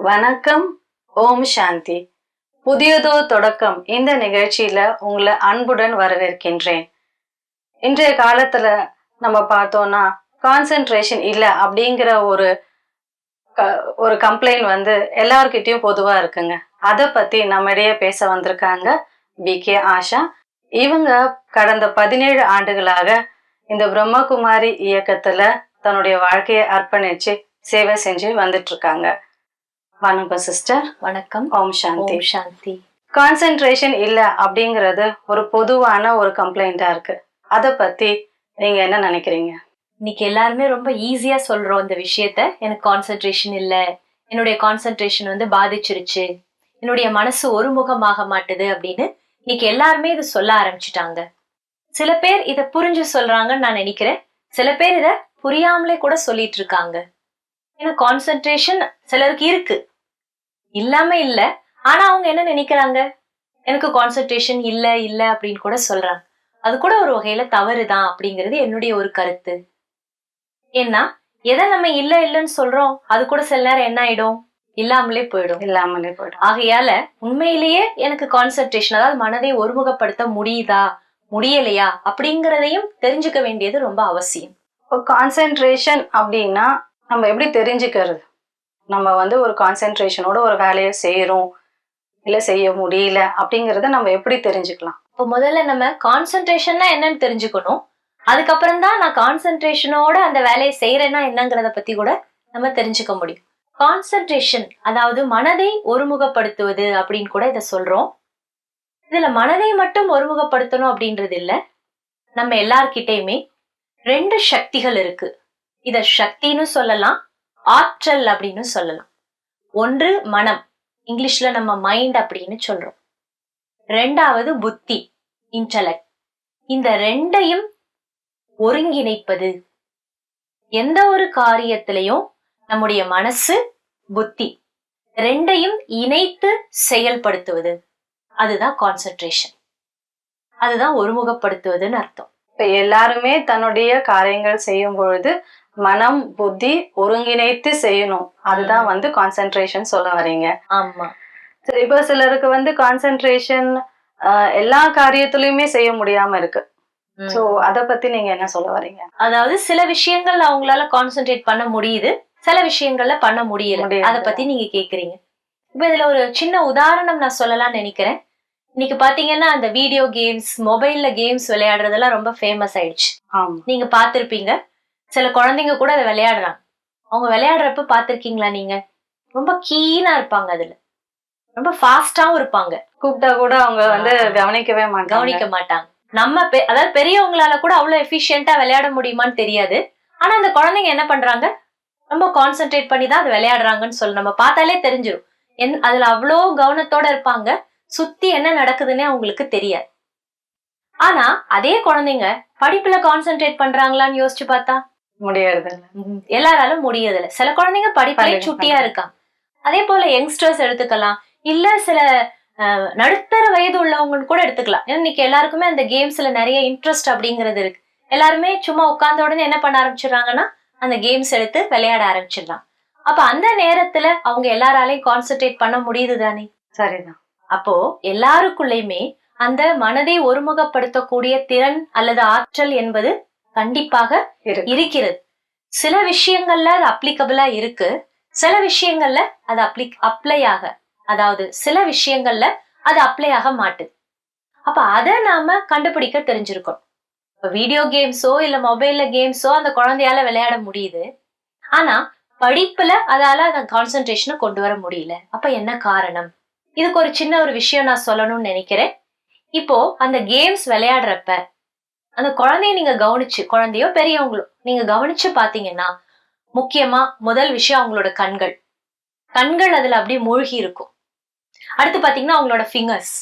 வணக்கம். ஓம் சாந்தி. புதியதோ தொடக்கம் இந்த நிகழ்ச்சியில உங்களை அன்புடன் வரவேற்கின்றேன். இன்றைய காலத்துல நம்ம பார்த்தோம்னா கான்சென்ட்ரேஷன் இல்லை அப்படிங்கிற ஒரு கம்ப்ளைண்ட் எல்லார்கிட்டயும் பொதுவா இருக்குங்க. அதை பத்தி நம்மிடையே பேச வந்திருக்காங்க BK ஆஷா. இவங்க கடந்த 17 ஆண்டுகளாக இந்த பிரம்மகுமாரி இயக்கத்துல தன்னுடைய வாழ்க்கையை அர்ப்பணிச்சு சேவை செஞ்சு வந்துட்டு இருக்காங்க. வணக்கம் சிஸ்டர். வணக்கம். ஓம் சாந்தி. ஓம் சாந்தி. கான்சென்ட்ரேஷன் இல்ல அப்படிங்கிறது ஒரு பொதுவான ஒரு கம்ப்ளைண்டா இருக்கு. அத பத்தி நீங்க என்ன நினைக்கிறீங்க? இன்னைக்கு எல்லாருமே ரொம்ப ஈஸியா சொல்றோம் இந்த விஷயத்த. எனக்கு கான்சென்ட்ரேஷன் இல்ல, என்னுடைய கான்சென்ட்ரேஷன் பாதிச்சிருச்சு, என்னுடைய மனசு ஒருமுகமாக மாட்டுது அப்படின்னு இன்னைக்கு எல்லாருமே இது சொல்ல ஆரம்பிச்சுட்டாங்க. சில பேர் இத புரிஞ்சு சொல்றாங்கன்னு நான் நினைக்கிறேன். சில பேர் இத புரியாமலே கூட சொல்லிட்டு இருக்காங்க. ஏன்னா கான்சென்ட்ரேஷன் சிலருக்கு இருக்கு, இல்லாம இல்ல. ஆனா அவங்க என்ன நினைக்கிறாங்க, எனக்கு கான்சென்ட்ரேஷன் இல்ல இல்ல அப்படின்னு கூட சொல்றாங்க. அது கூட ஒரு வகையில தவறுதான் அப்படிங்கிறது என்னுடைய ஒரு கருத்து. ஏன்னா எதை நம்ம இல்ல இல்லன்னு சொல்றோம் அது கூட சில நேரம் என்ன ஆயிடும், இல்லாமலே போயிடும். ஆகையால உண்மையிலேயே எனக்கு கான்சென்ட்ரேஷன், அதாவது மனதை ஒருமுகப்படுத்த முடியுதா முடியலையா அப்படிங்கறதையும் தெரிஞ்சுக்க வேண்டியது ரொம்ப அவசியம். கான்சென்ட்ரேஷன் அப்படின்னா நம்ம எப்படி தெரிஞ்சுக்கிறது? நம்ம ஒரு கான்சென்ட்ரேஷனோட ஒரு வேலையை செய்யறோம் இல்ல செய்ய முடியல அப்படிங்கறத நம்ம எப்படி தெரிஞ்சுக்கலாம்? இப்போ முதல்ல நம்ம கான்சென்ட்ரேஷன்னா என்னன்னு தெரிஞ்சுக்கணும். அதுக்கப்புறம் தான் நான் கான்சென்ட்ரேஷனோட அந்த வேலையை செய்யறேன்னா என்னங்கிறத பத்தி கூட நம்ம தெரிஞ்சுக்க முடியும். கான்சென்ட்ரேஷன் அதாவது மனதை ஒருமுகப்படுத்துவது அப்படின்னு கூட இதை சொல்றோம். இதுல மனதை மட்டும் ஒருமுகப்படுத்தணும் அப்படின்றது இல்ல, நம்ம எல்லார்கிட்டயுமே 2 சக்திகள் இருக்கு. இத சக்தின்னு சொல்லலாம், ஆற்றல் அப்படின்னு சொல்லலாம். ஒன்று மனம், இங்கிலீஷ்ல நம்ம மைண்ட் அப்படின்னு சொல்றோம். 2வது புத்தி, இன்டலெக்ட். இந்த 2ஐயும் ஒருங்கிணைப்பது. எந்த ஒரு காரியத்திலையும் நம்முடைய மனசு புத்தி 2ஐயும் இணைத்து செயல்படுத்துவது, அதுதான் கான்சென்ட்ரேஷன். அதுதான் ஒருமுகப்படுத்துவதுன்னு அர்த்தம். இப்ப எல்லாருமே தன்னுடைய காரியங்கள் செய்யும் பொழுது மனம் புத்தி ஒருங்கிணைத்து செய்யணும், அதுதான் கான்சென்ட்ரேஷன் சொல்ல வரீங்க. ஆமா. சரி, இப்ப சிலருக்கு கான்சென்ட்ரேஷன் எல்லா காரியத்திலயுமே செய்ய முடியாம இருக்கு. சோ அத பத்தி நீங்க என்ன சொல்ல வரீங்க? அதாவது சில விஷயங்கள் அவங்களால கான்சென்ட்ரேட் பண்ண முடியுது, சில விஷயங்கள்ல பண்ண முடியல. அத பத்தி நீங்க கேக்குறீங்க. இப்ப இதுல ஒரு சின்ன உதாரணம் நான் சொல்லலாம்னு நினைக்கிறேன். இன்னைக்கு பாத்தீங்கன்னா அந்த வீடியோ கேம்ஸ், மொபைல்ல கேம்ஸ் விளையாடுறதெல்லாம் ரொம்ப ஃபேமஸ் ஆயிடுச்சு. நீங்க பாத்திருப்பீங்க, சில குழந்தைங்க கூட அதை விளையாடுறாங்க. அவங்க விளையாடுறப்ப பாத்திருக்கீங்களா நீங்க? ரொம்ப கீனா இருப்பாங்க, அதுல ரொம்ப ஃபாஸ்டாவும் இருப்பாங்க. கூப்பிட்டா கூட அவங்க கவனிக்க மாட்டாங்க. நம்ம அதாவது பெரியவங்களால கூட அவ்வளவு எஃபிஷியன்ட்டா விளையாட முடியுமான்னு தெரியாது. ஆனா அந்த குழந்தைங்க என்ன பண்றாங்க, ரொம்ப கான்சென்ட்ரேட் பண்ணி தான் அது விளையாடுறாங்கன்னு சொல்லி நம்ம பார்த்தாலே தெரிஞ்சிடும். அதுல அவ்வளோ கவனத்தோட இருப்பாங்க, சுத்தி என்ன நடக்குதுன்னே அவங்களுக்கு தெரியாது. ஆனா அதே குழந்தைங்க படிப்புல கான்சென்ட்ரேட் பண்றாங்களான்னு யோசிச்சு பார்த்தா முடியாது, எல்லாராலும் முடியதில்லை. சில குழந்தைங்க படிப்புலயே சுட்டியா இருக்காங்க. அதே போல யங்ஸ்டர்ஸ் எடுத்துக்கலாம், இல்ல சில நடுத்தர வயது உள்ளவங்க கூட எடுத்துக்கலாம். ஏன்னா இன்னைக்கு எல்லாருக்குமே அந்த கேம்ஸ்ல நிறைய இன்ட்ரெஸ்ட் அப்படிங்கிறது இருக்கு. எல்லாருமே சும்மா உட்கார்ந்த உடனே என்ன பண்ண ஆரம்பிச்சிடுறாங்கன்னா அந்த கேம்ஸ் எடுத்து விளையாட ஆரம்பிச்சிடலாம். அப்ப அந்த நேரத்துல அவங்க எல்லாராலையும் கான்சென்ட்ரேட் பண்ண முடியுது தானே? சரிதான். அப்போ எல்லாருக்குள்ளயுமே அந்த மனதை ஒருமுகப்படுத்தக்கூடிய திறன் அல்லது ஆற்றல் என்பது கண்டிப்பாக இருக்கிறது. சில விஷயங்கள்ல அது அப்ளிகபிளா இருக்கு, சில விஷயங்கள்ல அது அதாவது சில விஷயங்கள்ல அது அப்ளை ஆக மாட்டுது. அப்ப அதை நாம கண்டுபிடிக்க தெரிஞ்சிருக்கணும். இப்ப வீடியோ கேம்ஸோ இல்ல மொபைல்ல கேம்ஸோ அந்த குழந்தையால விளையாட முடியுது, ஆனா படிப்புல அதால அந்த கான்சென்ட்ரேஷனை கொண்டு வர முடியல. அப்ப என்ன காரணம்? இதுக்கு ஒரு சின்ன ஒரு விஷயம் நான் சொல்லணும்னு நினைக்கிறேன். இப்போ அந்த கேம்ஸ் விளையாடுறப்ப அந்த குழந்தைய நீங்க கவனிச்சு, குழந்தையோ பெரியவங்களோ நீங்க கவனிச்சு பாத்தீங்கன்னா முக்கியமா முதல் விஷயம் அவங்களோட கண்கள் அதுல அப்படியே மூழ்கி இருக்கும். அடுத்து பாத்தீங்கன்னா அவங்களோட ஃபிங்கர்ஸ்,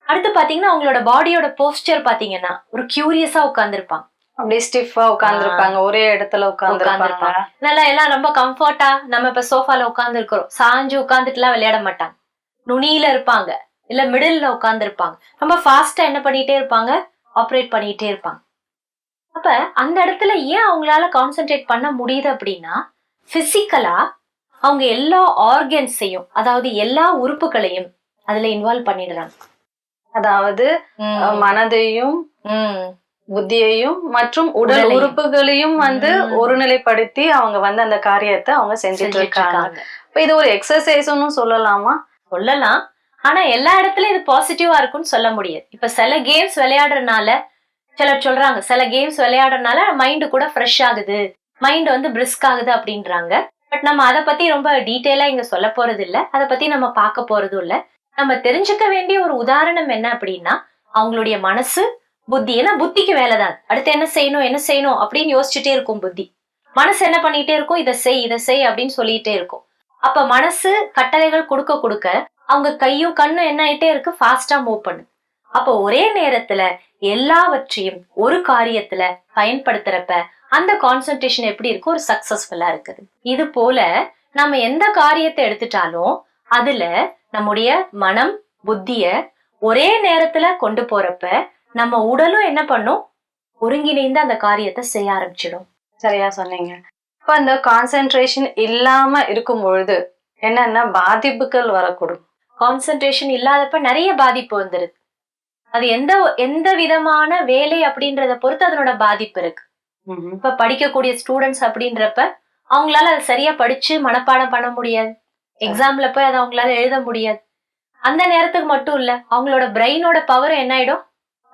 அடுத்து பாத்தீங்கன்னா அவங்களோட பாடியோட போஸ்டர் பாத்தீங்கன்னா ஒரு கியூரியஸா உட்கார்ந்துருப்பாங்க, அப்படியே ஸ்டிஃபா உட்கார்ந்துருப்பாங்க, ஒரே இடத்துல உட்கார்ந்துருப்பாங்க. நல்லா எல்லாம் ரொம்ப கம்ஃபர்ட்டா. நம்ம இப்ப சோஃபால உட்கார்ந்து இருக்கிறோம், சாஞ்சு உட்கார்ந்துட்டு எல்லாம் விளையாட மாட்டாங்க. நுனியில இருப்பாங்க, இல்ல மிடில்ல உட்கார்ந்து இருப்பாங்க. ரொம்ப ஃபாஸ்டா என்ன பண்ணிட்டே இருப்பாங்க, ஆப்ரேட் பண்ணிட்டே இருப்பாங்க. அப்ப அந்த இடத்துல ஏன் அவங்களால கான்சென்ட்ரேட் பண்ண முடியுது அப்படின்னா பிசிக்கலா அவங்க எல்லா ஆர்கன்ஸையும், அதாவது எல்லா உறுப்புகளையும் அதுல இன்வால்வ் பண்ணிடுறாங்க. அதாவது மனதையும் புத்தியையும் மற்றும் உடல் உறுப்புகளையும் வந்து ஒருநிலைப்படுத்தி அவங்க வந்து அந்த காரியத்தை அவங்க செஞ்சுட்டு இருக்காங்க. இப்ப இது ஒரு எக்ஸசைஸ்னு சொல்லலாமா? சொல்லலாம். ஆனா எல்லா இடத்துலயும் இது பாசிட்டிவா இருக்கும்னு சொல்ல முடியாது. இப்ப சில கேம்ஸ் விளையாடுறதுனால, சிலர் சொல்றாங்க சில கேம்ஸ் விளையாடுறதுனால மைண்ட் கூட ஃப்ரெஷ் ஆகுது, மைண்ட் வந்து பிரிஸ்க் ஆகுது அப்படின்றாங்க. பட் நம்ம அதை பத்தி ரொம்ப டீட்டெயிலா இங்க சொல்ல போறது இல்ல, அதை பத்தி நம்ம பார்க்க போறதும் இல்ல. நம்ம தெரிஞ்சுக்க வேண்டிய ஒரு உதாரணம் என்ன அப்படின்னா, அவங்களுடைய மனசு, புத்தி. ஏன்னா புத்திக்கு வேலைதான் அடுத்து என்ன செய்யணும் அப்படின்னு யோசிச்சுட்டே இருக்கும் புத்தி. மனசு என்ன பண்ணிட்டே இருக்கும், இதை செய் அப்படின்னு சொல்லிட்டே இருக்கும். அப்ப மனசு கட்டளைகள் கொடுக்க கொடுக்க அவங்க கையும் கண்ணும் என்ன ஆயிட்டே இருக்கு, ஃபாஸ்டா மூவ் பண்ணு. அப்ப ஒரே நேரத்துல எல்லாவற்றையும் ஒரு காரியத்துல பயன்படுத்துறப்ப அந்த கான்சென்ட்ரேஷன் எப்படி இருக்கு, ஒரு சக்சஸ்ஃபுல்லா இருக்குது. இது போல நம்ம எந்த காரியத்தை எடுத்துட்டாலும் அதுல நம்முடைய மனம், புத்திய ஒரே நேரத்துல கொண்டு போறப்ப நம்ம உடலும் என்ன பண்ணும், ஒருங்கிணைந்து அந்த காரியத்தை செய்ய ஆரம்பிச்சிடும். சரியா சொன்னீங்க. இப்ப அந்த கான்சென்ட்ரேஷன் இல்லாம இருக்கும் பொழுது என்னென்ன பாதிப்புகள் வரக்கூடும்? கான்சென்ட்ரேஷன் இல்லாதப்ப நிறைய பாதிப்பு வந்துருது. அது எந்த விதமான வேலை அப்படின்றத பொறுத்து அதனோட பாதிப்பு இருக்கு. இப்ப படிக்கக்கூடிய ஸ்டூடெண்ட்ஸ் அப்படின்றப்ப அவங்களால அதை சரியா படிச்சு மனப்பாடம் பண்ண முடியாது. எக்ஸாம்ல போய் அதை அவங்களால எழுத முடியாது. அந்த நேரத்துக்கு மட்டும் இல்ல, அவங்களோட பிரெயினோட பவர் என்ன ஆயிடும்,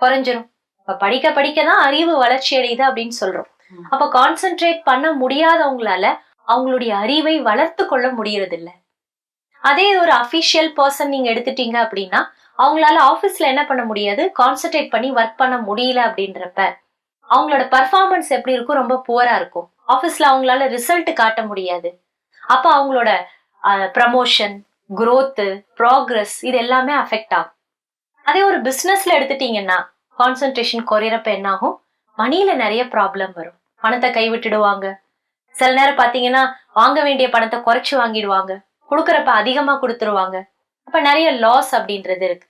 குறைஞ்சிரும். இப்ப படிக்க படிக்கதான் அறிவு வளர்ச்சி அடையுது அப்படின்னு சொல்றோம். அப்ப கான்சென்ட்ரேட் பண்ண முடியாதவங்களால அவங்களுடைய அறிவை வளர்த்து கொள்ள முடியறது இல்ல. அதே ஒரு அபிஷியல் பர்சன் நீங்க எடுத்துட்டீங்க அப்படின்னா அவங்களால ஆபீஸ்ல என்ன பண்ண முடியாது, கான்சென்ட்ரேட் பண்ணி ஒர்க் பண்ண முடியல அப்படின்றப்ப அவங்களோட பர்ஃபார்மன்ஸ் எப்படி இருக்கும், ரொம்ப புவரா இருக்கும். ஆபீஸ்ல அவங்களால ரிசல்ட் காட்ட முடியாது. அப்ப அவங்களோட ப்ரமோஷன், growth, ப்ராக்ரஸ் இது எல்லாமே அஃபெக்ட் ஆகும். அதே ஒரு பிசினஸ்ல எடுத்துட்டீங்கன்னா கான்சென்ட்ரேஷன் குறையறப்ப என்ன ஆகும், மணியில நிறைய ப்ராப்ளம் வரும். பணத்தை கைவிட்டுடுவாங்க. சில நேரம் பாத்தீங்கன்னா வாங்க வேண்டிய பணத்தை குறைச்சு வாங்கிடுவாங்க, கொடுக்கறப்ப அதிகமா கொடுத்துருவாங்க. அப்ப நிறைய லாஸ் அப்படின்றது இருக்கு.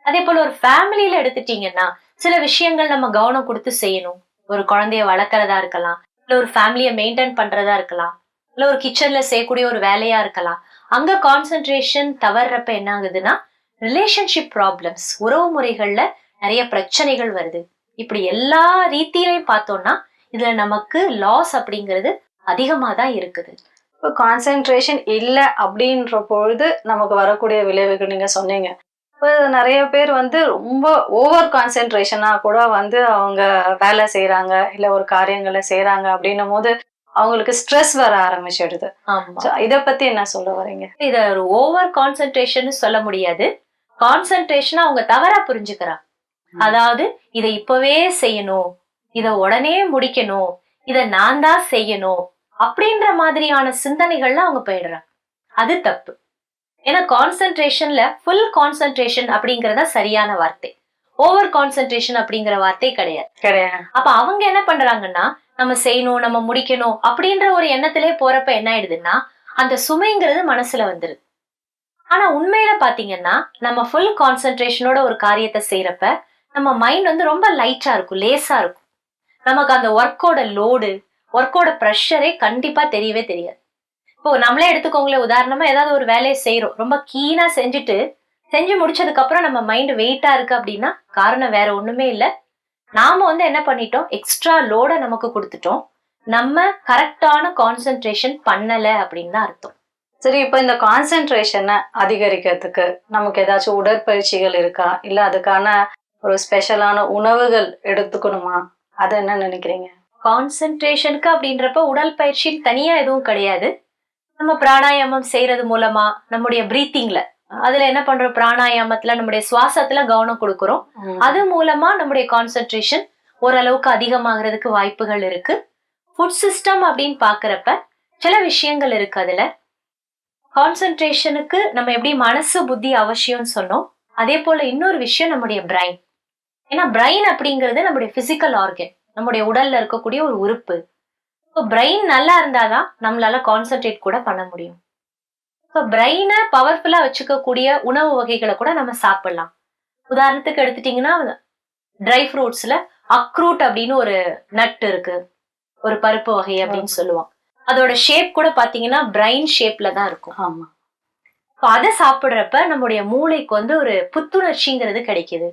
அதே போல ஒரு ஃபேமிலியில எடுத்துட்டீங்கன்னா சில விஷயங்கள் நம்ம கவனம் கொடுத்து செய்யணும். ஒரு குழந்தைய வளர்க்கறதா இருக்கலாம், இல்ல ஒரு ஃபேமிலியை மெயின்டைன் பண்றதா இருக்கலாம், இல்ல ஒரு கிச்சன்ல செய்யக்கூடிய ஒரு வேலையா இருக்கலாம். அங்க கான்சென்ட்ரேஷன் தவறுறப்ப என்ன ஆகுதுன்னா ரிலேஷன்ஷிப் ப்ராப்ளம்ஸ், உறவு முறைகள்ல நிறைய பிரச்சனைகள் வருது. இப்படி எல்லா ரீதியிலையும் பார்த்தோம்னா இதுல நமக்கு லாஸ் அப்படிங்கிறது அதிகமா தான் இருக்குது. இப்போ கான்சென்ட்ரேஷன் இல்லை அப்படின்ற பொழுது நமக்கு வரக்கூடிய விளைவுகள் நீங்க சொன்னீங்க. இப்போ நிறைய பேர் வந்து ரொம்ப ஓவர் கான்சென்ட்ரேஷனா கூட வந்து அவங்க வேலை செய்யறாங்க, இல்ல ஒரு காரியங்களை செய்யறாங்க அப்படின்னும் போது அவங்களுக்கு ஸ்ட்ரெஸ் வர ஆரம்பிச்சிடுது. இத பத்தி என்ன சொல்ல வரீங்க? இத ஒரு ஓவர் கான்சென்ட்ரேஷன் சொல்ல முடியாது. கான்சென்ட்ரேஷன் அவங்க தவறா புரிஞ்சுக்கிறாங்க. அதாவது இதை இப்பவே செய்யணும், இத உடனே முடிக்கணும், இத நான் தான் செய்யணும் அப்படின்ற மாதிரியான சிந்தனைகள்ல அவங்க போயிடுறாங்க. அது தப்பு. ஏன்னா கான்சென்ட்ரேஷன்ல ஃபுல் கான்சென்ட்ரேஷன் அப்படிங்கறத சரியான வார்த்தை. ஓவர் கான்சென்ட்ரேஷன் அப்படிங்கிற வார்த்தை கிடையாது. அப்ப அவங்க என்ன பண்றாங்கன்னா நம்ம செய்யணும், நம்ம முடிக்கணும் அப்படின்ற ஒரு எண்ணத்திலே போறப்ப என்ன ஆயிடுதுன்னா அந்த சுமைங்கிறது மனசுல வந்துருது. ஆனா உண்மையில பாத்தீங்கன்னா நம்ம ஃபுல் கான்சென்ட்ரேஷனோட ஒரு காரியத்தை செய்யறப்ப நம்ம மைண்ட் வந்து ரொம்ப லைட்டா இருக்கும், லேசா இருக்கும். நமக்கு அந்த ஒர்க்கோட லோடு, ஒர்க்கோட ப்ரெஷரே கண்டிப்பா தெரியவே தெரியாது. இப்போ நம்மளே எடுத்துக்கோங்களேன், உதாரணமா ஏதாவது ஒரு வேலையை செய்யறோம், ரொம்ப கீனா செஞ்சு முடிச்சதுக்கு அப்புறம் நம்ம மைண்ட் வெயிட்டா இருக்கு அப்படின்னா காரணம் வேற ஒண்ணுமே இல்லை, நாம வந்து என்ன பண்ணிட்டோம், எக்ஸ்ட்ரா லோட நமக்கு கொடுத்துட்டோம், நம்ம கரெக்டான கான்சென்ட்ரேஷன் பண்ணல அப்படின்னு தான் அர்த்தம். சரி, இப்போ இந்த கான்சென்ட்ரேஷனை அதிகரிக்கிறதுக்கு நமக்கு ஏதாச்சும் உடற்பயிற்சிகள் இருக்கா, இல்ல அதுக்கான ஒரு ஸ்பெஷலான உணவுகள் எடுத்துக்கணுமா, அது என்ன நினைக்கிறீங்க? கான்சென்ட்ரேஷனுக்கு அப்படின்றப்ப உடல் பயிற்சி தனியா எதுவும் கிடையாது. நம்ம பிராணாயாமம் செய்யறது மூலமா நம்முடைய பிரீத்திங்ல, அதுல என்ன பண்றோம், பிராணாயாமத்துல நம்முடைய சுவாசத்துல கவனம் கொடுக்கிறோம். அது மூலமா நம்முடைய கான்சென்ட்ரேஷன் ஓரளவுக்கு அதிகமாகிறதுக்கு வாய்ப்புகள் இருக்கு. ஃபுட் சிஸ்டம் அப்படின்னு பாக்குறப்ப சில விஷயங்கள் இருக்கு. அதுல கான்சென்ட்ரேஷனுக்கு நம்ம எப்படி மனசு புத்தி அவசியம்னு சொன்னோம், அதே போல இன்னொரு விஷயம் நம்முடைய பிரைன். ஏன்னா பிரைன் அப்படிங்கிறது நம்முடைய பிசிக்கல் ஆர்கன், நம்முடைய உடல்ல இருக்கக்கூடிய ஒரு உறுப்பு. இப்போ பிரைன் நல்லா இருந்தாதான் நம்மளால கான்சென்ட்ரேட் கூட பண்ண முடியும். இப்போ பிரெயினை பவர்ஃபுல்லா வச்சுக்கக்கூடிய உணவு வகைகளை கூட நம்ம சாப்பிடலாம். உதாரணத்துக்கு எடுத்துட்டீங்கன்னா ட்ரை ஃப்ரூட்ஸ்ல அக்ரூட் அப்படின்னு ஒரு நட் இருக்கு, ஒரு பருப்பு வகை அப்படின்னு சொல்லுவோம். அதோட ஷேப் கூட பாத்தீங்கன்னா பிரைன் ஷேப்ல தான் இருக்கும். ஆமா. அதை சாப்பிடுறப்ப நம்முடைய மூளைக்கு வந்து ஒரு புத்துணர்ச்சிங்கிறது கிடைக்குது.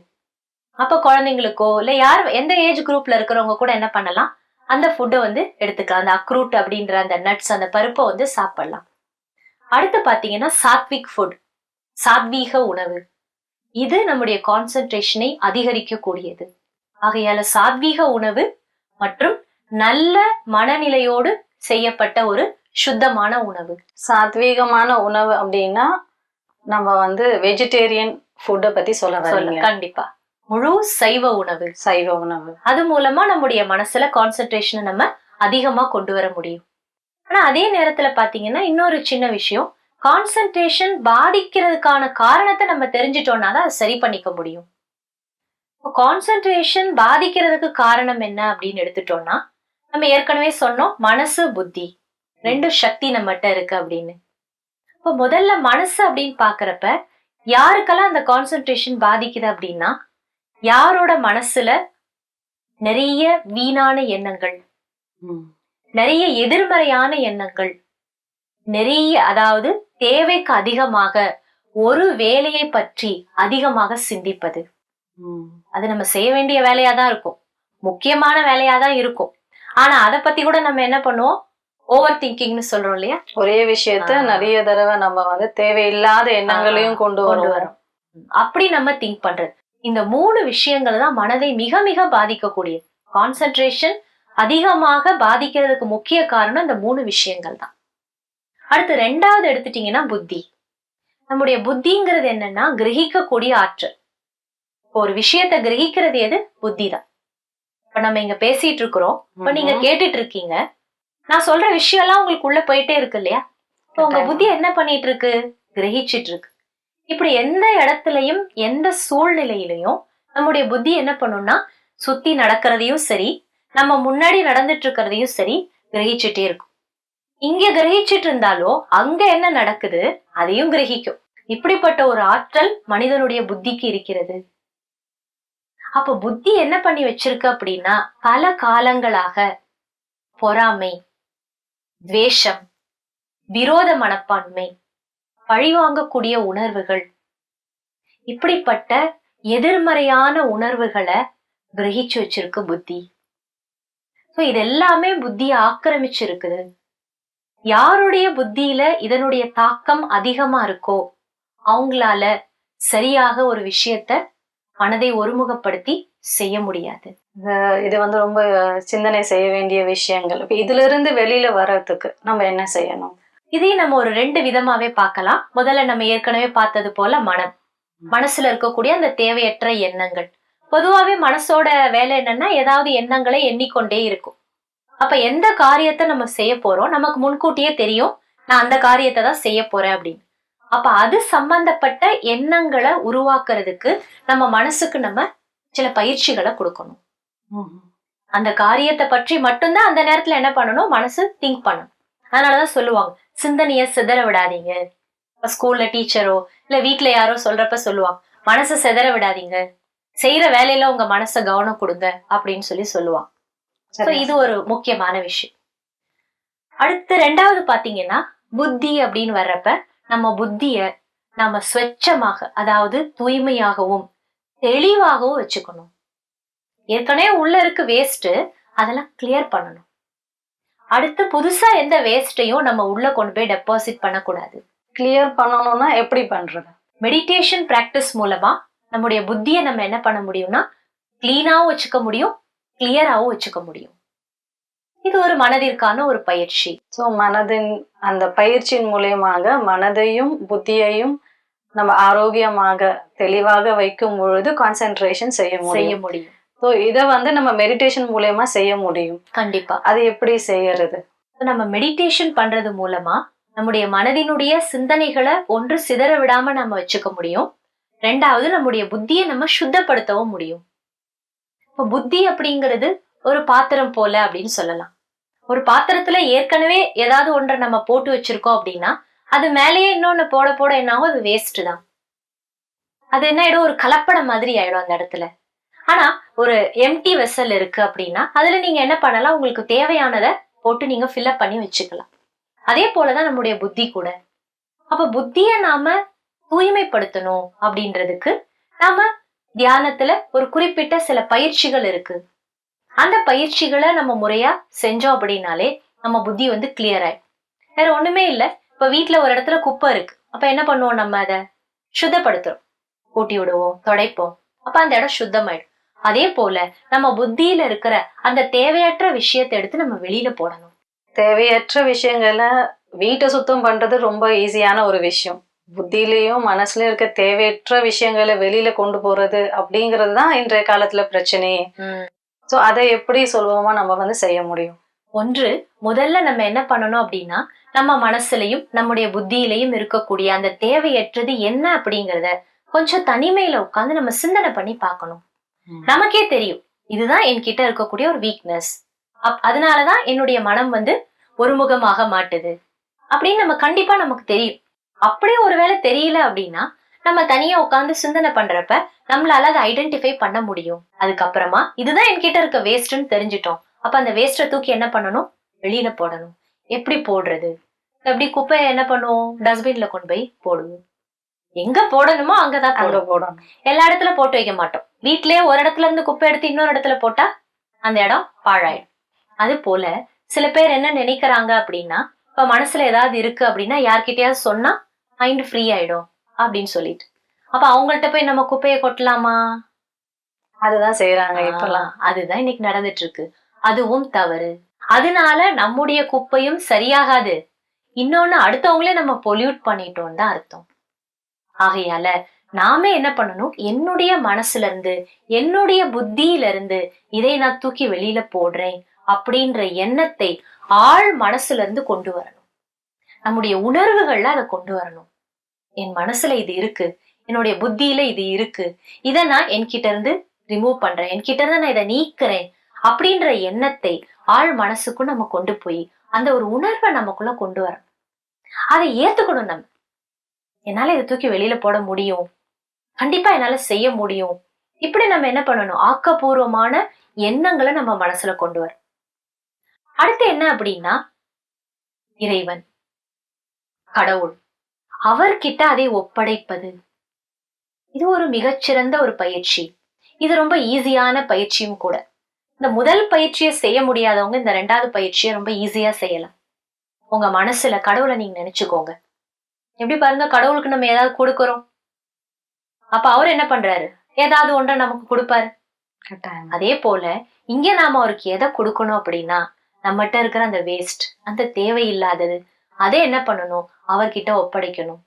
அப்ப குழந்தைங்களுக்கோ இல்ல யார் எந்த ஏஜ் குரூப்ல இருக்கிறவங்க கூட என்ன பண்ணலாம், அந்த ஃபுட்டை வந்து எடுத்துக்கலாம். அந்த அக்ரூட் அப்படின்ற அந்த நட்ஸ், அந்த பருப்பை வந்து சாப்பிடலாம். அடுத்து பாத்தீங்கன்னா சாத்விக் ஃபுட், சாத்வீக உணவு. இது நம்முடைய கான்சென்ட்ரேஷனை அதிகரிக்க கூடியது. ஆகையால சாத்வீக உணவு மற்றும் நல்ல மனநிலையோடு செய்யப்பட்ட ஒரு சுத்தமான உணவு. சாத்வீகமான உணவு அப்படின்னா நம்ம வந்து வெஜிடேரியன் ஃபுட்டை பத்தி சொல்ல. கண்டிப்பா முழு சைவ உணவு. சைவ உணவு அது மூலமா நம்முடைய மனசுல கான்சென்ட்ரேஷனை நம்ம அதிகமா கொண்டு வர முடியும். ஆனா அதே நேரத்துல பாத்தீங்கன்னா இன்னொரு சின்ன விஷயம், கான்சென்ட்ரேஷன் பாதிக்கிறதுக்கான காரணத்தை நம்ம தெரிஞ்சிட்டோம்னா தான் அதை சரி பண்ணிக்க முடியும். கான்சென்ட்ரேஷன் பாதிக்கிறதுக்கு காரணம் என்ன அப்படின்னு எடுத்துட்டோம்னா, நம்ம ஏற்கனவே சொன்னோம் மனசு புத்தி ரெண்டு சக்தி நம்மகிட்ட இருக்கு அப்படின்னு. இப்போ முதல்ல மனசு அப்படின்னு பாக்குறப்ப யாருக்கெல்லாம் அந்த கான்சென்ட்ரேஷன் பாதிக்குது அப்படின்னா, யாரோட மனசுல நிறைய வீணான எண்ணங்கள், நிறைய எதிர்மறையான எண்ணங்கள், நிறைய அதாவது தேவைக்கு அதிகமாக ஒரு வேலையை பற்றி அதிகமாக சிந்திப்பது. அது நம்ம செய்ய வேண்டிய வேலையா தான் இருக்கும், முக்கியமான வேலையா தான் இருக்கும். ஆனா அதை பத்தி கூட நம்ம என்ன பண்ணுவோம், ஓவர் திங்கிங்னு சொல்றோம் இல்லையா. ஒரே விஷயத்த நிறைய தடவை நம்ம வந்து தேவையில்லாத எண்ணங்களையும் கொண்டு வரோம். அப்படி நம்ம திங்க் பண்றது. இந்த 3 விஷயங்கள் தான் மனதை மிக மிக பாதிக்கக்கூடியது. கான்சென்ட்ரேஷன் அதிகமாக பாதிக்கிறதுக்கு முக்கிய காரணம் இந்த 3 விஷயங்கள் தான். அடுத்து 2வது எடுத்துட்டீங்கன்னா புத்தி. நம்முடைய புத்திங்கிறது என்னன்னா கிரகிக்கக்கூடிய ஆற்றல். ஒரு விஷயத்தை கிரகிக்கிறது எது, புத்தி தான். இப்ப நம்ம இங்க பேசிட்டு இருக்கிறோம், இப்ப நீங்க கேட்டுட்டு இருக்கீங்க, நான் சொல்ற விஷயம் எல்லாம் உங்களுக்கு உள்ள போயிட்டே இருக்கு இல்லையா. இப்ப உங்க புத்தி என்ன பண்ணிட்டு இருக்கு, கிரகிச்சிட்டு இருக்கு. இப்படி எந்த இடத்துலயும் எந்த சூழ்நிலையிலையும் நம்முடைய புத்தி என்ன பண்ணும்னா சுத்தி நடக்கிறதையும் சரி, நம்ம முன்னாடி நடந்துட்டு இருக்கிறதையும் சரி கிரகிச்சுட்டே இருக்கும். இங்க கிரகிச்சிட்டு இருந்தாலோ அங்க என்ன நடக்குது அதையும் கிரகிக்கும். இப்படிப்பட்ட ஒரு ஆற்றல் மனிதனுடைய புத்திக்கு இருக்கிறது. அப்ப புத்தி என்ன பண்ணி வச்சிருக்கு அப்படின்னா, பல காலங்களாக பொறாமை, துவேஷம், விரோத மனப்பான்மை, பழிவாங்கக்கூடிய உணர்வுகள், இப்படிப்பட்ட எதிர்மறையான உணர்வுகளை கிரகிச்சு வச்சிருக்கு புத்தி. இது எல்லாமே புத்தியை ஆக்கிரமிச்சிருக்குது. யாருடைய புத்தியில இதனுடைய தாக்கம் அதிகமா இருக்கோ அவங்களால சரியாக ஒரு விஷயத்த மனதை ஒருமுகப்படுத்தி செய்ய முடியாது. இது வந்து ரொம்ப சிந்தனை செய்ய வேண்டிய விஷயங்கள். இப்ப இதுல இருந்து வெளியில வர்றதுக்கு நம்ம என்ன செய்யணும்? இதையும் நம்ம ஒரு 2 விதமாவே பார்க்கலாம். முதல்ல நம்ம ஏற்கனவே பார்த்தது போல மனம், மனசுல இருக்கக்கூடிய அந்த தேவையற்ற எண்ணங்கள். பொதுவாவே மனசோட வேலை என்னன்னா ஏதாவது எண்ணங்களை எண்ணிக்கொண்டே இருக்கும். அப்ப எந்த காரியத்தை நம்ம செய்ய போறோம் நமக்கு முன்கூட்டியே தெரியும், நான் அந்த காரியத்தை தான் செய்ய போறேன் அப்படின்னு. அப்ப அது சம்பந்தப்பட்ட எண்ணங்களை உருவாக்குறதுக்கு நம்ம மனசுக்கு நம்ம சில பயிற்சிகளை கொடுக்கணும். அந்த காரியத்தை பற்றி மட்டும்தான் அந்த நேரத்துல என்ன பண்ணணும், மனசு திங்க் பண்ணணும். அதனாலதான் சொல்லுவாங்க சிந்தனைய சிதற விடாதீங்க. ஸ்கூல்ல டீச்சரோ இல்ல வீட்டுல யாரோ சொல்றப்ப சொல்லுவாங்க, மனசை சிதற விடாதீங்க, செய்யற வேலையில உங்க மனச கவனம் கொடுங்க அப்படின்னு சொல்லுவாங்க. இது ஒரு முக்கியமான விஷயம். அடுத்து 2வது பாத்தீங்கன்னா புத்தி அப்படின்னு வர்றப்ப நம்ம புத்திய நம்ம ஸ்வச்சமாக, அதாவது தூய்மையாகவும் தெளிவாகவும் வச்சுக்கணும். ஏற்கனவே உள்ள இருக்கு வேஸ்ட், அதெல்லாம் கிளியர் பண்ணணும். அடுத்து புதுசா எந்த வேஸ்டையும் நம்ம உள்ள கொண்டு போய் டெபாசிட் பண்ணக்கூடாது. கிளியர் பண்ணணும்னா எப்படி பண்றது? மெடிடேஷன் பிராக்டிஸ் மூலமா நம்முடைய புத்தியை நம்ம என்ன பண்ண முடியும்னா கிளீனாவும் வச்சுக்க முடியும், கிளியராகவும் வச்சுக்க முடியும். இது ஒரு மனதிற்கான ஒரு பயிற்சி. ஸோ மனதின் அந்த பயிற்சியின் மூலியமாக மனதையும் புத்தியையும் நம்ம ஆரோக்கியமாக தெளிவாக வைக்கும் பொழுது கான்சென்ட்ரேஷன் செய்ய முடியும். ஸோ இதை வந்து நம்ம மெடிடேஷன் மூலயமா செய்ய முடியும். கண்டிப்பா. அது எப்படி செய்யறது? நம்ம மெடிடேஷன் பண்றது மூலமா நம்முடைய மனதினுடைய சிந்தனைகளை ஒன்று சிதற விடாம நம்ம வச்சுக்க முடியும். 2வது நம்முடைய புத்தியை நம்ம சுத்தப்படுத்தவும் முடியும். இப்ப புத்தி அப்படிங்கிறது ஒரு பாத்திரம் போல அப்படின்னு சொல்லலாம். ஒரு பாத்திரத்துல ஏற்கனவே ஏதாவது ஒன்றை நம்ம போட்டு வச்சிருக்கோம் அப்படின்னா அது மேலேயே இன்னொன்னு போட போட என்ன ஆகும், அது வேஸ்ட் தான். அது என்ன ஆயிடும், ஒரு கலப்படம் மாதிரி ஆயிடும் அந்த இடத்துல. ஆனா ஒரு எம்டி வெசல் இருக்கு அப்படின்னா அதுல நீங்க என்ன பண்ணலாம், உங்களுக்கு தேவையானதை போட்டு நீங்க ஃபில்அப் பண்ணி வச்சுக்கலாம். அதே போலதான் நம்முடைய புத்தி கூட. அப்ப புத்திய நாம தூய்மைப்படுத்தணும் அப்படின்றதுக்கு நாம தியானத்துல ஒரு குறிப்பிட்ட சில பயிற்சிகள் இருக்கு. அந்த பயிற்சிகளை நம்ம முறையா செஞ்சோம் அப்படின்னாலே நம்ம புத்தி வந்து கிளியர் ஆயிடும். வேற ஒண்ணுமே இல்ல. இப்ப வீட்டுல ஒரு இடத்துல குப்பை இருக்கு, அப்ப என்ன பண்ணுவோம், நம்ம அதை சுத்தப்படுத்துறோம், கூட்டி விடுவோம், துடைப்போம், அப்ப அந்த இடம் சுத்தமாயிடும். அதே போல நம்ம புத்தியில இருக்கிற அந்த தேவையற்ற விஷயத்தை எடுத்து நம்ம வெளியில போடணும். தேவையற்ற விஷயங்களை வீட்டை சுத்தம் பண்றது ரொம்ப ஈஸியான ஒரு விஷயம். புத்தியிலையும் மனசுலயும் இருக்க தேவையற்ற விஷயங்களை வெளியில கொண்டு போறது அப்படிங்கிறது தான் இன்றைய காலத்துல பிரச்சனையே. சோ அதை எப்படி சொல்லுவோமா நம்ம வந்து செய்ய முடியும்? ஒன்று, முதல்ல நம்ம என்ன பண்ணணும் அப்படின்னா, நம்ம மனசுலயும் நம்முடைய புத்தியிலையும் இருக்கக்கூடிய அந்த தேவையற்றது என்ன அப்படிங்கறத கொஞ்சம் தனிமையில உட்கார்ந்து நம்ம சிந்தனை பண்ணி பார்க்கணும். நமக்கே தெரியும் இதுதான் என்கிட்ட இருக்கக்கூடிய ஒரு வீக்னஸ், அதனாலதான் என்னுடைய மனம் வந்து ஒருமுகமாக மாட்டுது அப்படின்னு நம்ம கண்டிப்பா நமக்கு தெரியும். அப்படியே ஒருவேளை தெரியல அப்படின்னா நம்ம தனியா உட்கார்ந்து சிந்தனை பண்றப்ப நம்மளால அதை ஐடென்டிஃபை பண்ண முடியும். அதுக்கப்புறமா இதுதான் என்கிட்ட இருக்க வேஸ்ட்ன்னு தெரிஞ்சிட்டோம். அப்ப அந்த வேஸ்ட்டை தூக்கி என்ன பண்ணணும், வெளியில போடணும். எப்படி போடுறது? எப்படி குப்பையை என்ன பண்ணுவோம், டஸ்ட்பின்ல கொண்டு போய் போடுவோம். எங்க போடணுமோ அங்கதான் போடணும். எல்லா இடத்துல போட்டு வைக்க மாட்டோம். வீட்லயே ஒரு இடத்துல இருந்து குப்பை எடுத்து இன்னொரு இடத்துல போட்டா அந்த இடம் பாழாயிடும். அது போல சில பேர் என்ன நினைக்கிறாங்க அப்படின்னா, இப்ப மனசுல ஏதாவது இருக்கு அப்படின்னா யார்கிட்டயாவது சொன்னா மைண்ட் ஃப்ரீ ஆயிடும் அப்படின்னு சொல்லிட்டு, அப்ப அவங்கள்ட்ட போய் நம்ம குப்பையை கொட்டலாமா? அதுதான் செய்யறாங்க இப்பெல்லாம். அதுதான் இன்னைக்கு நடந்துட்டு இருக்கு. அதுவும் தவறு. அதனால நம்முடைய குப்பையும் சரியாகாது, இன்னொன்னு அடுத்தவங்களே நம்ம பொல்யூட் பண்ணிட்டோம் தான் அர்த்தம். ஆகையால நாமே என்ன பண்ணணும், என்னுடைய மனசுல இருந்து என்னுடைய புத்தியில இருந்து இதை நான் தூக்கி வெளியில போடுறேன் அப்படின்ற எண்ணத்தை ஆழ் மனசுல இருந்து கொண்டு வரணும். நம்முடைய உணர்வுகள்ல அதை கொண்டு வரணும். என் மனசுல இது இருக்கு, என்னுடைய புத்தியில இது இருக்கு, இதை நான் என்கிட்ட இருந்து ரிமூவ் பண்றேன், என்கிட்ட இருந்து நான் இதை நீக்கிறேன் அப்படின்ற எண்ணத்தை ஆழ் மனசுக்கும் நம்ம கொண்டு போய் அந்த ஒரு உணர்வை நமக்குள்ள கொண்டு வரணும். அதை ஏத்துக்கணும். நம்ம என்னால இதை தூக்கி வெளியில போட முடியும், கண்டிப்பா என்னால செய்ய முடியும். இப்படி நம்ம என்ன பண்ணணும், ஆக்கப்பூர்வமான எண்ணங்களை நம்ம மனசுல கொண்டு வரும். அடுத்து என்ன அப்படின்னா, இறைவன், கடவுள், அவர்கிட்ட அதை ஒப்படைப்பது. இது ஒரு மிகச்சிறந்த ஒரு பயிற்சி. இது ரொம்ப ஈஸியான பயிற்சியும் கூட. இந்த முதல் பயிற்சியை செய்ய முடியாதவங்க இந்த ரெண்டாவது பயிற்சியை ரொம்ப ஈஸியா செய்யலாம். உங்க மனசுல கடவுளை நீங்க நினைச்சுக்கோங்க. எப்படி பாருங்க, கடவுளுக்கு நம்ம ஏதாவது கொடுக்கறோம், அப்ப அவர் என்ன பண்றாரு, ஏதாவது ஒன்றை நமக்கு கொடுப்பாரு. அதே போல இங்க நாம அவருக்கு எதை கொடுக்கணும் அப்படின்னா, நம்மகிட்ட இருக்கிற அந்த வேஸ்ட், அந்த தேவையில்லாதது, அதை என்ன பண்ணணும், அவர்கிட்ட ஒப்படைக்கணும்.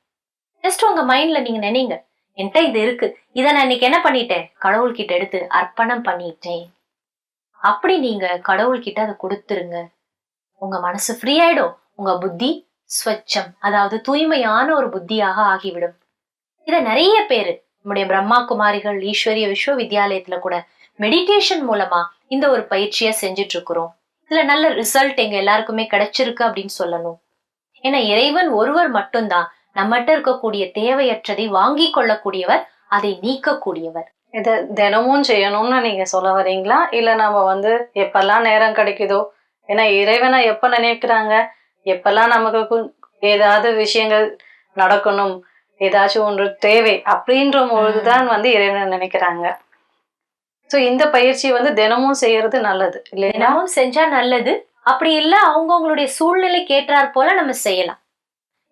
ஜஸ்ட் உங்க மைண்ட்ல நீங்க நினைங்க, என்கிட்ட இது இருக்கு, இதை நான் இன்னைக்கு என்ன பண்ணிட்டேன், கடவுள்கிட்ட எடுத்து அர்ப்பணம் பண்ணிட்டேன். அப்படி நீங்க கடவுள்கிட்ட அதை கொடுத்துருங்க. உங்க மனசு ஃப்ரீ ஆயிடும். உங்க புத்தி ஸ்வச்சம், அதாவது தூய்மையான ஒரு புத்தியாக ஆகிவிடும். இத நிறைய பேரு நம்முடைய பிரம்மா குமாரிகள் ஈஸ்வரிய விஸ்வவித்யாலயத்துல கூட மெடிடேஷன் மூலமா இந்த ஒரு பயிற்சியை செஞ்சுட்டு இருக்கிறோம். இதுல நல்ல ரிசல்ட் எங்க எல்லாருக்குமே கிடைச்சிருக்கு அப்படின்னு சொல்லணும். ஏன்னா இறைவன் ஒருவர் மட்டும்தான் நம்மகிட்ட இருக்கக்கூடிய தேவையற்றதை வாங்கி கொள்ளக்கூடியவர், அதை நீக்கக்கூடியவர். இதை தினமும் செய்யணும்னு நீங்க சொல்ல வரீங்களா, இல்ல நம்ம வந்து எப்பெல்லாம் நேரம் கிடைக்குதோ, ஏன்னா இறைவனை எப்ப நினைக்கிறாங்க, எப்பெல்லாம் நமக்கு ஏதாவது விஷயங்கள் நடக்கணும், ஏதாச்சும் ஒன்று தேவை அப்படின்ற பொழுதுதான் வந்து இறைவனை நினைக்கிறாங்க. சோ இந்த பயிற்சி வந்து தினமும் செய்யறது நல்லது இல்லையா? தினமும் செஞ்சா நல்லது. அப்படி இல்ல அவங்கவுங்களுடைய சூழ்நிலைக்கு ஏற்றாற் போல நம்ம செய்யலாம்.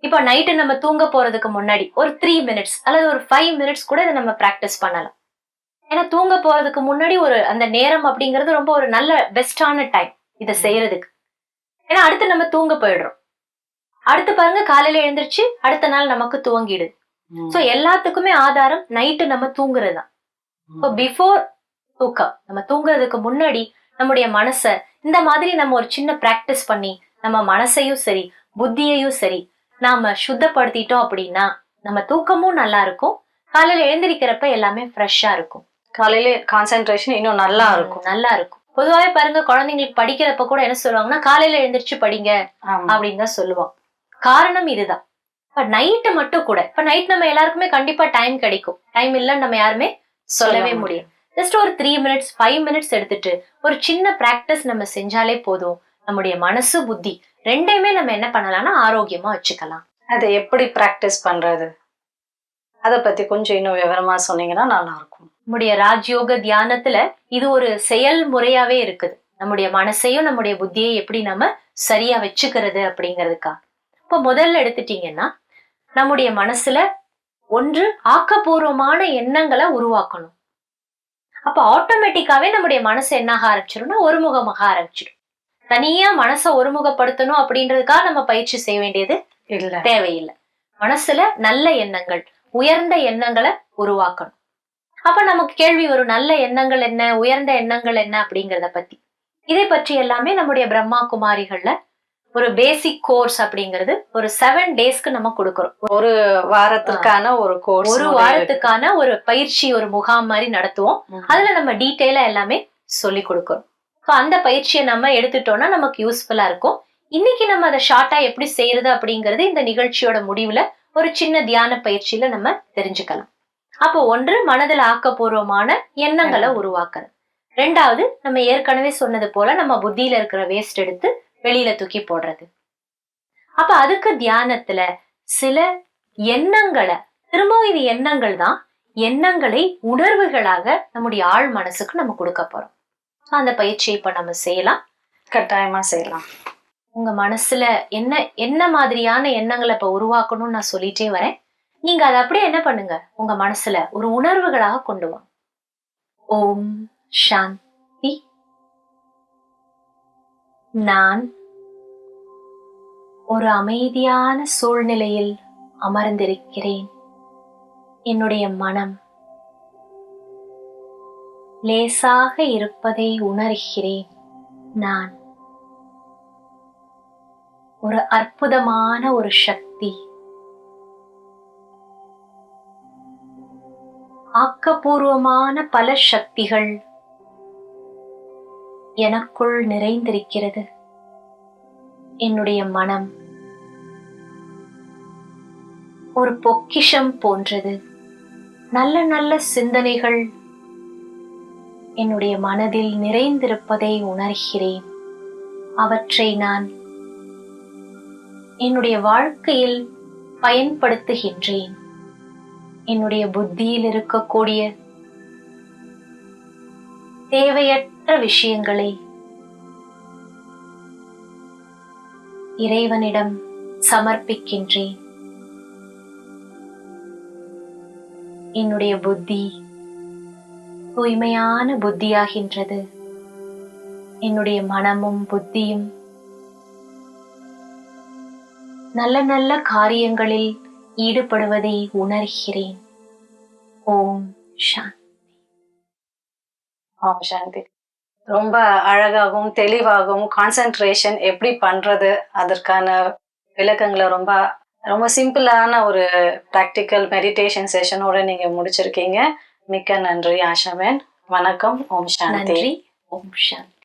இப்ப நைட்டு நம்ம தூங்க போறதுக்கு முன்னாடி ஒரு 3 minutes அல்லது ஒரு 5 minutes கூட இதை நம்ம பிராக்டிஸ் பண்ணலாம். ஏன்னா தூங்க போறதுக்கு முன்னாடி ஒரு அந்த நேரம் அப்படிங்கிறது ரொம்ப ஒரு நல்ல பெஸ்டான டைம் இதை செய்யறதுக்கு. ஏன்னா அடுத்து நம்ம தூங்க போயிடுறோம். அடுத்து பாருங்க, காலையில எழுந்திருச்சு அடுத்த நாள் நமக்கு துவங்கிடு. சோ எல்லாத்துக்குமே ஆதாரம் நைட்டு நம்ம தூங்குறதுதான். இப்போ பிஃபோர் தூக்கம், நம்ம தூங்குறதுக்கு முன்னாடி நம்முடைய மனச இந்த மாதிரி நம்ம ஒரு சின்ன பிராக்டிஸ் பண்ணி நம்ம மனசையும் சரி புத்தியையும் சரி நாம சுத்தப்படுத்திட்டோம் அப்படின்னா நம்ம தூக்கமும் நல்லா இருக்கும். காலையில எழுந்திருக்கிறப்ப எல்லாமே ஃப்ரெஷ்ஷா இருக்கும். காலையில கான்சென்ட்ரேஷன் இன்னும் நல்லா இருக்கும். பொதுவாகவே பாருங்க, குழந்தைங்களுக்கு படிக்கிறப்ப கூட என்ன சொல்லுவாங்கன்னா, காலையில எழுந்திரிச்சு படிங்க அப்படின்னு தான் சொல்லுவாங்க. காரணம் இதுதான். இப்ப நைட்டு மட்டும் கூட, இப்ப நைட் நம்ம எல்லாருக்குமே கண்டிப்பா டைம் கிடைக்கும், டைம் இல்லைன்னு நம்ம யாருமே சொல்லவே முடியும். ஜஸ்ட் ஒரு 3 minutes 5 minutes எடுத்துட்டு ஒரு சின்ன பிராக்டிஸ் நம்ம செஞ்சாலே போதும். நம்முடைய மனசு புத்தி ரெண்டையுமே நம்ம என்ன பண்ணலாம்னா ஆரோக்கியமா வச்சுக்கலாம். அதை எப்படி பிராக்டிஸ் பண்றது, அத பத்தி கொஞ்சம் இன்னும் விவரமா சொன்னீங்கன்னா நல்லா இருக்கும். நம்முடைய ராஜயோக தியானத்துல இது ஒரு செயல்முறையாவே இருக்குது. நம்முடைய மனசையும் நம்முடைய புத்தியை எப்படி நம்ம சரியா வச்சுக்கிறது அப்படிங்கிறதுக்கா. இப்போ முதல்ல எடுத்துட்டீங்கன்னா நம்முடைய மனசுல ஒன்று ஆக்கப்பூர்வமான எண்ணங்களை உருவாக்கணும். அப்ப ஆட்டோமேட்டிக்காவே நம்முடைய மனசு என்னாக ஆரம்பிச்சிடும்னா ஒருமுகமாக ஆரம்பிச்சிடும். தனியா மனசை ஒருமுகப்படுத்தணும் அப்படின்றதுக்காக நம்ம பயிற்சி செய்ய வேண்டியது இல்ல, தேவையில்லை. மனசுல நல்ல எண்ணங்கள், உயர்ந்த எண்ணங்களை உருவாக்கணும். அப்ப நமக்கு கேள்வி வரும், நல்ல எண்ணங்கள் என்ன, உயர்ந்த எண்ணங்கள் என்ன அப்படிங்கிறத பத்தி. இதை பற்றி எல்லாமே நம்முடைய பிரம்மா குமாரிகள்ல ஒரு பேசிக் கோர்ஸ் அப்படிங்கிறது ஒரு 7 டேஸ்க்கு நம்ம கொடுக்கறோம். ஒரு வாரத்துக்கான ஒரு கோர்ஸ், ஒரு வாரத்துக்கான ஒரு பயிற்சி, ஒரு முகாம் மாதிரி நடத்துவோம். அதுல நம்ம டீட்டெயிலா எல்லாமே சொல்லி கொடுக்கறோம். அந்த பயிற்சியை நம்ம எடுத்துட்டோம்னா நமக்கு யூஸ்ஃபுல்லா இருக்கும். இன்னைக்கு நம்ம அதை ஷார்ட்டா எப்படி செய்யறது அப்படிங்கிறது இந்த நிகழ்ச்சியோட முடிவுல ஒரு சின்ன தியான பயிற்சியில நம்ம தெரிஞ்சுக்கலாம். அப்போ ஒன்று, மனதில் ஆக்கப்பூர்வமான எண்ணங்களை உருவாக்குறது. ரெண்டாவது, நம்ம ஏற்கனவே சொன்னது போல நம்ம புத்தியில இருக்கிற வேஸ்ட் எடுத்து வெளியில தூக்கி போடுறது. அப்ப அதுக்கு தியானத்துல சில எண்ணங்களை, திரும்பவும் இது எண்ணங்கள் தான், எண்ணங்களை உணர்வுகளாக நம்முடைய ஆழ் மனசுக்கு நம்ம கொடுக்க போறோம். அந்த பயிற்சியை இப்ப நம்ம செய்யலாம், கட்டாயமா செய்யலாம். உங்க மனசுல என்ன என்ன மாதிரியான எண்ணங்களை இப்ப உருவாக்கணும்னு நான் சொல்லிட்டே வரேன். நீங்க அதை அப்படியே என்ன பண்ணுங்க, உங்க மனசுல ஒரு உணர்வுகளாக கொண்டு வாங்க. ஓம் சாந்தி. நான் ஒரு அமைதியான சூழ்நிலையில் அமர்ந்திருக்கிறேன். என்னுடைய மனம் லேசாக இருப்பதை உணர்கிறேன். நான் ஒரு அற்புதமான ஒரு சக்தி, ஆக்கப்பூர்வமான பல சக்திகள் எனக்குள் நிறைந்திருக்கிறது. என்னுடைய மனம் ஒரு பொக்கிஷம் போன்றது. நல்ல நல்ல சிந்தனைகள் என்னுடைய மனதில் நிறைந்திருப்பதை உணர்கிறேன். அவற்றை நான் என்னுடைய வாழ்க்கையில் பயன்படுத்துகின்றேன். என்னுடைய புத்தியில் இருக்கக்கூடிய தேவையற்ற விஷயங்களை இறைவனிடம் சமர்ப்பிக்கின்றேன். என்னுடைய புத்தி தூய்மையான புத்தியாகின்றது. என்னுடைய மனமும் புத்தியும் நல்ல நல்ல காரியங்களில் ஈடுபடுவதை உணர்கிறேன். ஓம் சாந்தி. ஓம் சாந்தி. ரொம்ப அழகாகவும் தெளிவாகவும் கான்சென்ட்ரேஷன் எப்படி பண்றது அதற்கான விளக்கங்களை ரொம்ப ரொம்ப சிம்பிளான ஒரு ப்ராக்டிக்கல் மெடிடேஷன் செஷனோட நீங்க முடிச்சிருக்கீங்க. மிக்க நன்றி ஆஷாமேன். வணக்கம். ஓம் சாந்தி. நன்றி. ஓம் சாந்தி.